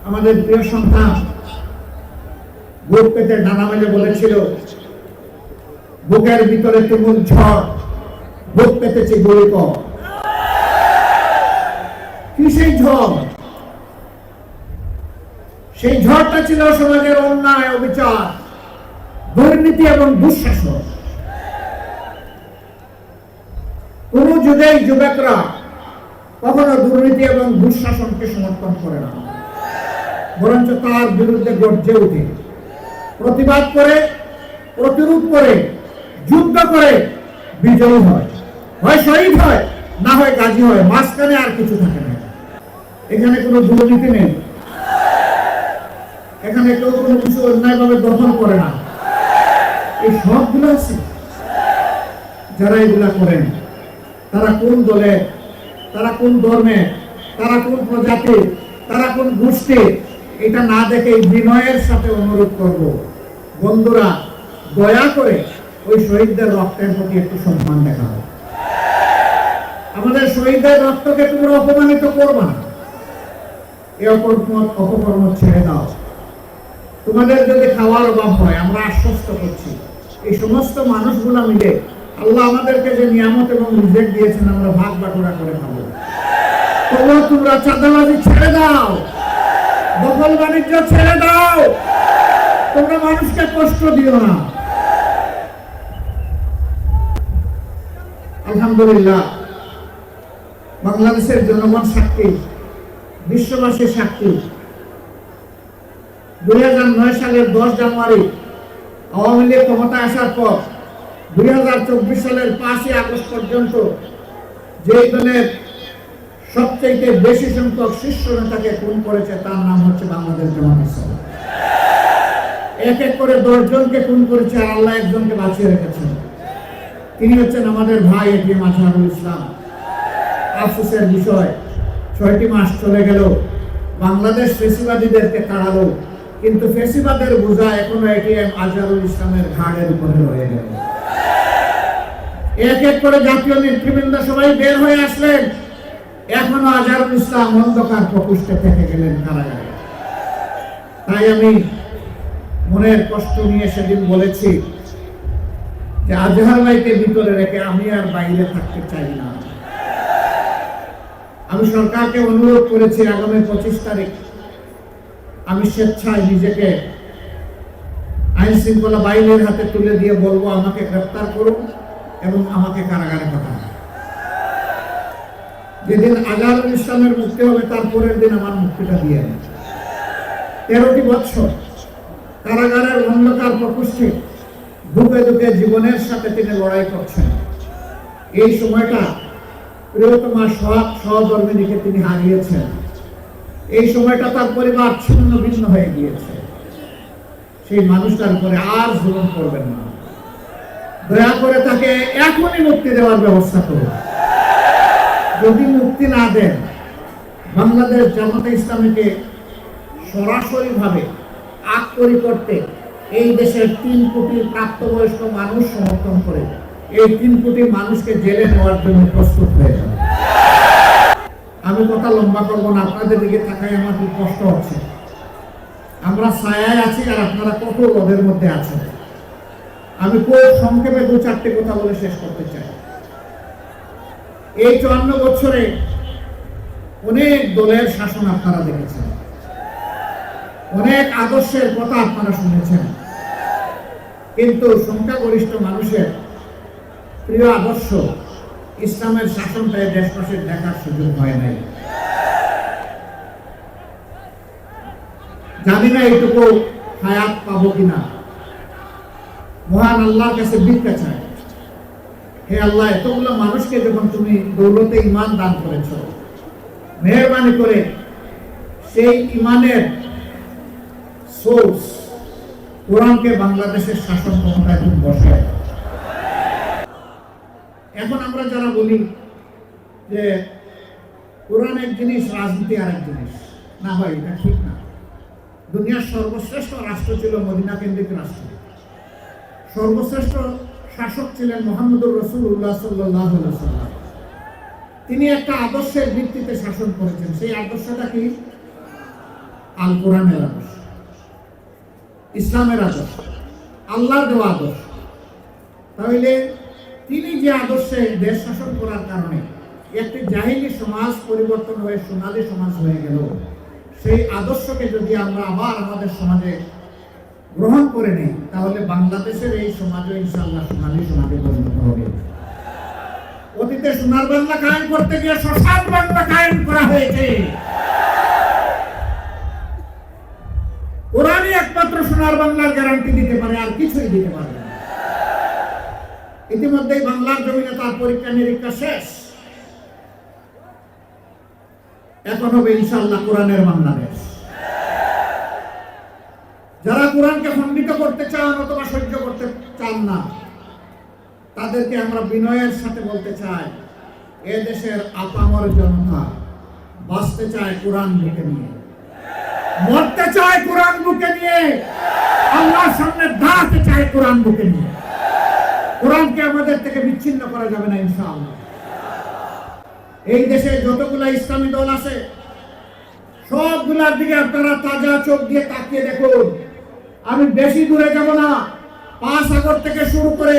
আমাদের প্রিয় সন্তান বুক পেতে ডানা মেলে বলেছিল, বুকের ভিতরে তুমুল ঝড়, বুক পেতেছে গুলি কর। কি সেই ঝড়? সেই ঝড়টা ছিল সমাজের অন্যায়, অবিচার, দুর্নীতি এবং দুঃশাসন। কোন যুগেই যুবকরা কখনো দুর্নীতি এবং দুঃশাসনকে সমর্থন করে না, বরঞ্চ তার বিরুদ্ধে গর্জে উঠে, প্রতিবাদ করে, প্রতিরোধ করে, যুদ্ধ করে বিজয়ী হয়, হয় শহীদ হয়, না হয় গাজী হয়, মাঝখানে আর কিছু থাকে না। এখানে কোনো দুর্নীতি নেই, এখানে কেউ কোনো কিছু অন্যায়ভাবে দখল করে না। এই সবগুলো আছে। যারা এগুলা করেন তারা কোন দলে, তারা কোন ধর্মে, তারা কোন প্রজাতি, তারা কোন গোষ্ঠী, এটা না দেখে বিনয়ের সাথে অনুরোধ করব, বন্ধুরা দয়া করে ওই শহীদদের রক্তের প্রতি একটু সম্মান দেখাও। আমাদের শহীদদের রক্তকে তোমরা অপমানিত করবা না। এই অপকর্ম ছেড়ে দাও। তোমাদের যদি খাওয়ার অভাব হয়, আমরা আশ্বস্ত করছি, এই সমস্ত মানুষগুলো মিলে আল্লাহ আমাদেরকে যে নিয়ামত এবং রিজিক দিয়েছেন, আমরা ভাগ বাটোয়ারা করে খাবো। তোমরা চাঁদাবাজি ছেড়ে দাও, দখল বাণিজ্য ছেড়ে দাও, তোমরা মানুষকে কষ্ট দিও না। আলহামদুলিল্লাহ, বাংলাদেশের জনগণ সাক্ষী, বিশ্ববাসী সাক্ষী। 2009 সালের 10 জানুয়ারি আওয়ামী লীগ ক্ষমতায় আসার পর 2024 সালের 5ই আগস্ট পর্যন্ত যে দলের সবচেয়ে বেশি সংখ্যক শীর্ষ নেতাকে খুন করেছে তার নাম হচ্ছে বাংলাদেশ জামাত ইসলামী। এক এক করে 10 জনকে খুন করেছে, আর আল্লাহ একজনকে বাঁচিয়ে রেখেছেন। তিনি হচ্ছেন আমাদের ভাই এটিএম আজহারুল ইসলাম। আফসোসের বিষয়, 6টি মাস চলে গেল, বাংলাদেশ ফেসিবাদীদেরকে তাড়ালো, কিন্তু ফেসিবাদের বোঝা এখনো এটিএম আজহারুল ইসলামের ঘাড়ের উপরে রয়ে গেল। এক এক করে জাতীয় নেতৃবৃন্দ সবাই বের হয়ে আসলেন, এখনো আজহারুল ইসলাম অন্ধকার প্রকোষ্ঠে থেকে গেলেন কারাগারে। তাই আমি মনের কষ্ট নিয়ে সেদিন বলেছি যে আজহার ভাইকে ভিতরে রেখে আমি আর বাইরে থাকতে চাই না। আমি সরকারকে অনুরোধ করেছি, আগামী 25 তারিখ আমি স্বেচ্ছায় নিজেকে আইন শৃঙ্খলা বাহিনীর হাতে তুলে দিয়ে বলবো, আমাকে গ্রেফতার করুন এবং আমাকে কারাগারে পাঠান। যেদিন আজহারুল ইসলামের মুক্তি হবে তার পরের দিন আমার মুক্তিটা দিয়ে দেন। 13টি বছর কারাগারের অন্ধকার প্রকোষ্ঠে দুঃখে দুঃখে জীবনের সাথে তিনি লড়াই করছেন। এই সময়টা প্রিয়তমা সহধর্মিনীকে তিনি হারিয়েছেন। এই সময়টা তার পরিবার ছিন্ন ভিন্ন হয়ে গিয়েছে। সেই মানুষটার উপরে আর জুলুম করবেন না, দয়া করে তাকে এখনই মুক্তি দেওয়ার ব্যবস্থা করুন। যদি মুক্তি না দেন, বাংলাদেশ জামাতে ইসলামীকে সরাসরি ভাবে আক্রমণ করতে এই দেশের 3 কোটি প্রাপ্তবয়স্ক মানুষ সমর্থন করে এই 3 কোটি মানুষকে জেলে নেওয়ার জন্য প্রস্তুত হয়ে যাবে। আমি কথা লম্বা করবো না, আপনাদের দিকে তাকাই আমার খুব কষ্ট হচ্ছে। আমরা ছায়ায় আছি আর আপনারা কত রোদের মধ্যে আছেন। আমি খুব সংক্ষেপে 2-4টি কথা বলে শেষ করতে চাই। এই 54 বছরে অনেক দলের শাসন আপনারা দেখেছেন, অনেক আদর্শের কথা আপনারা শুনেছেন, কিন্তু সংখ্যাগরিষ্ঠ মানুষের প্রিয় আদর্শ ইসলামের শাসনটা দেশবাসীর দেখার সুযোগ হয় নাই। জানি না এইটুকু হায়াত পাবো কিনা। মহান আল্লাহর কাছে ভিক্ষা চাই, হে আল্লাহ, এতগুলো মানুষকে যখন তুমি দৌলতে ঈমান দান করেছ, মেহেরবানি করে সেই ঈমানের সোর্স কোরআনকে বাংলাদেশের শাসন ক্ষমতায় তুমি বসায়। এখন আমরা যারা বলি যে কোরআন এক জিনিস, রাজনীতি আরেক জিনিস, না হয় এটা ঠিক না। দুনিয়ার সর্বশ্রেষ্ঠ রাষ্ট্র ছিল মদিনা কেন্দ্রিক রাষ্ট্র। সর্বশ্রেষ্ঠ শাসক ছিলেন মুহাম্মদুর রাসূলুল্লাহ সাল্লাল্লাহু আলাইহি ওয়াসাল্লাম। তিনি একটা আদর্শের ভিত্তিতে শাসন করেছেন। সেই আদর্শটা কি? আল কোরআনের আদর্শ, ইসলামের আদর্শ, আল্লাহর দেওয়া আদর্শ। তাহলে তিনি যে আদর্শে দেশ শাসন করার কারণে একটি জাহিলি সমাজ পরিবর্তন হয়ে সোনালী সমাজ হয়ে গেল, সেই আদর্শকে যদি আমরা আবার আমাদের সমাজে গ্রহণ করে নেই, তাহলে বাংলাদেশের এই সমাজও ইনশাআল্লাহ সোনালী সমাজে পরিণত হবে। অতীতে সোনার বাংলা কায়েম করতে গিয়ে শ্মশান বাংলা কায়েম করা হয়েছে। কোরআনই একমাত্র সোনার বাংলার গ্যারান্টি দিতে পারে, আর কিছুই দিতে পারে না। ইতিমধ্যেই বাংলার জমিনে তার পরীক্ষা নিরীক্ষা শেষ। এখন হবে ইনশাআল্লাহ কোরআনের বাংলাদেশ। যারা কোরআনকে খণ্ডিত করতে চান অথবা সহ্য করতে চান না, তাদেরকে আমরা বিনয়ের সাথে বলতে চাই, এ দেশের আপামর জনতা বাঁচতে চায় কোরআন বুকে নিয়ে, মরতে চায় কোরআন বুকে নিয়ে, আল্লাহর সামনে দাঁড়াতে চায় কোরআন বুকে নিয়ে। কোরআনকে আমাদের থেকে বিচ্ছিন্ন করা যাবে না ইনশাআল্লাহ। এই দেশে যতগুলা ইসলামী দল আছে, সবগুলার দিকে আপনারা তাজা চোখ দিয়ে তাকিয়ে দেখুন। আমি বেশি দূরে যাব না, 5 আগস্ট থেকে শুরু করে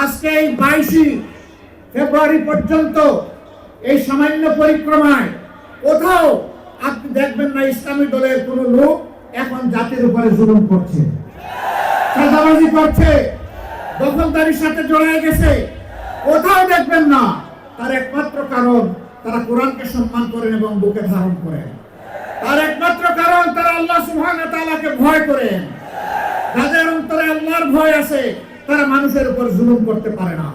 আজকে এই 22 ফেব্রুয়ারি পর্যন্ত এই সামান্য পরিক্রমায় কোথাও আপনি দেখবেন না ইসলামী দলের কোন লোক এখন জাতির উপরে জুলুম করছে, চাঁদাবাজি করছে, দখলদারির সাথে জড়িয়ে গেছে। কোথাও দেখবেন না। তার একমাত্র কারণ তারা কোরআনকে সম্মান করেন এবং বুকে ধারণ করেন। তার একমাত্র কারণ তারা আল্লাহ সুবহানাহু ওয়া তাআলাকে ভয় করেন। যাদের অন্তরে আল্লাহর ভয় আছে, তারা মানুষের উপর জুলুম করতে পারে না।